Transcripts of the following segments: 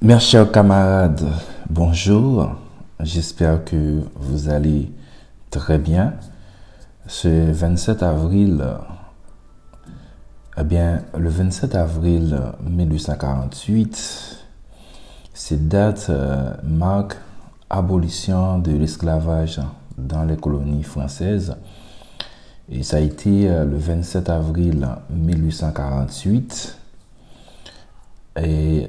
Mes chers camarades, bonjour. J'espère que vous allez très bien. Ce 27 avril, le 27 avril 1848, cette date marque abolition de l'esclavage dans les colonies françaises. Et ça a été le 27 avril 1848. Et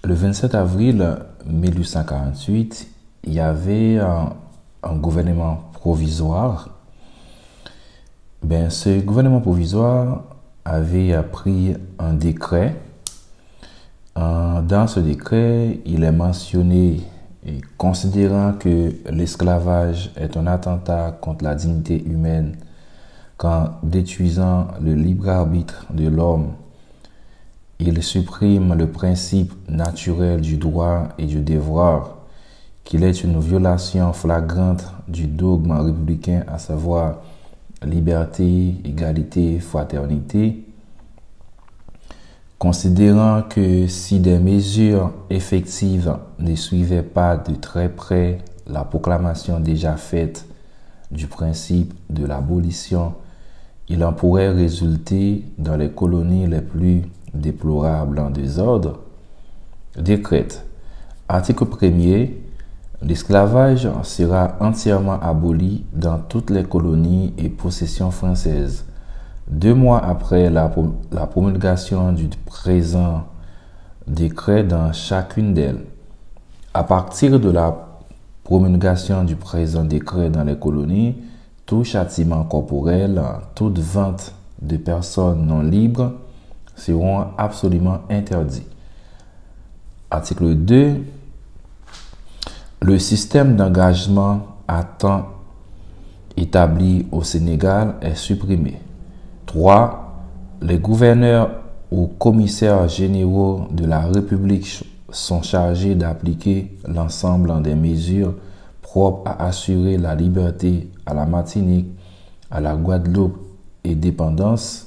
le 27 avril 1848, il y avait un gouvernement provisoire. Ce gouvernement provisoire avait pris un décret. Dans ce décret, il est mentionné, et considérant que l'esclavage est un attentat contre la dignité humaine, qu'en détruisant le libre arbitre de l'homme, il supprime le principe naturel du droit et du devoir, qu'il est une violation flagrante du dogme républicain, à savoir liberté, égalité, fraternité. Considérant que si des mesures effectives ne suivaient pas de très près la proclamation déjà faite du principe de l'abolition, il en pourrait résulter dans les colonies les plus déplorables en désordre, décrète. Article 1er. L'esclavage sera entièrement aboli dans toutes les colonies et possessions françaises. 2 mois après la promulgation du présent décret dans chacune d'elles. À partir de la promulgation du présent décret dans les colonies, tout châtiment corporel, toute vente de personnes non libres seront absolument interdits. Article 2. Le système d'engagement à temps établi au Sénégal est supprimé. 3. Les gouverneurs ou commissaires généraux de la République sont chargés d'appliquer l'ensemble des mesures propres à assurer la liberté à la Martinique, à la Guadeloupe et dépendance,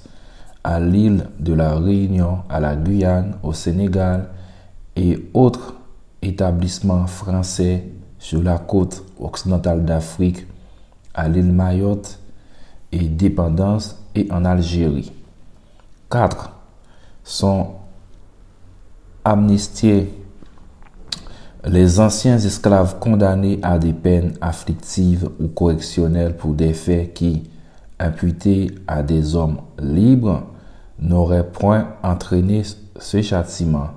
à l'île de la Réunion, à la Guyane, au Sénégal et autres établissements français sur la côte occidentale d'Afrique, à l'île Mayotte et dépendance et en Algérie. 4. Sont amnistiés les anciens esclaves condamnés à des peines afflictives ou correctionnelles pour des faits qui, imputés à des hommes libres, n'auraient point entraîné ce châtiment.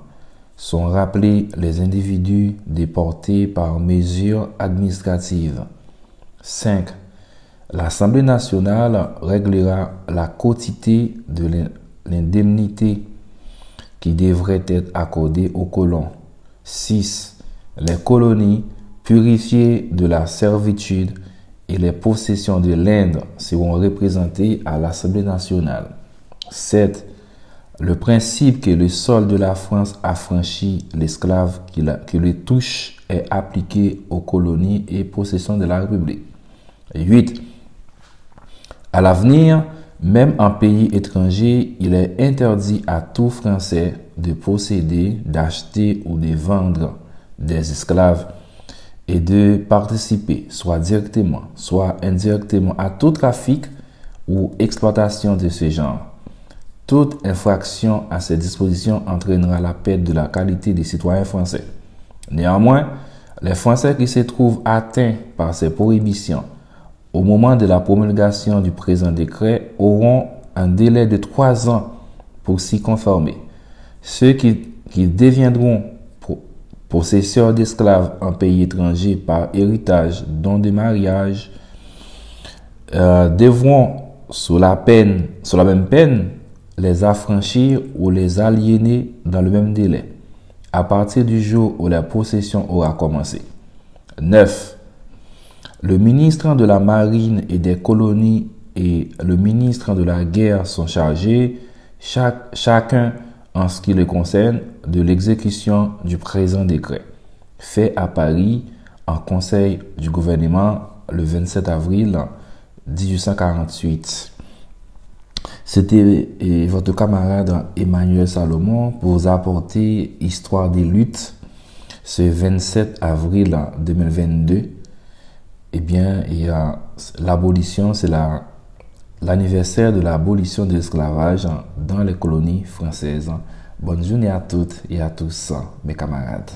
Sont rappelés les individus déportés par mesures administratives. 5. L'Assemblée nationale réglera la quotité de l'indemnité qui devrait être accordée aux colons. 6. Les colonies purifiées de la servitude et les possessions de l'Inde seront représentées à l'Assemblée nationale. 7. Le principe que le sol de la France affranchit l'esclave qui le touche est appliqué aux colonies et possessions de la République. 8. À l'avenir, même en pays étranger, il est interdit à tout Français de posséder, d'acheter ou de vendre des esclaves et de participer, soit directement, soit indirectement, à tout trafic ou exploitation de ce genre. Toute infraction à ces dispositions entraînera la perte de la qualité des citoyens français. Néanmoins, les Français qui se trouvent atteints par ces prohibitions au moment de la promulgation du présent décret auront un délai de 3 ans pour s'y conformer. Ceux qui deviendront possesseurs d'esclaves en pays étranger par héritage, don de mariage, devront, sous la même peine, les affranchir ou les aliéner dans le même délai, à partir du jour où la possession aura commencé. 9. Le ministre de la Marine et des colonies et le ministre de la Guerre sont chargés, chacun en ce qui les concerne, de l'exécution du présent décret, fait à Paris en conseil du gouvernement le 27 avril 1848. C'était votre camarade Emmanuel Salomon pour vous apporter Histoire des luttes ce 27 avril 2022. Eh bien, l'abolition, c'est l'anniversaire de l'abolition de l'esclavage dans les colonies françaises. Bonne journée à toutes et à tous, mes camarades.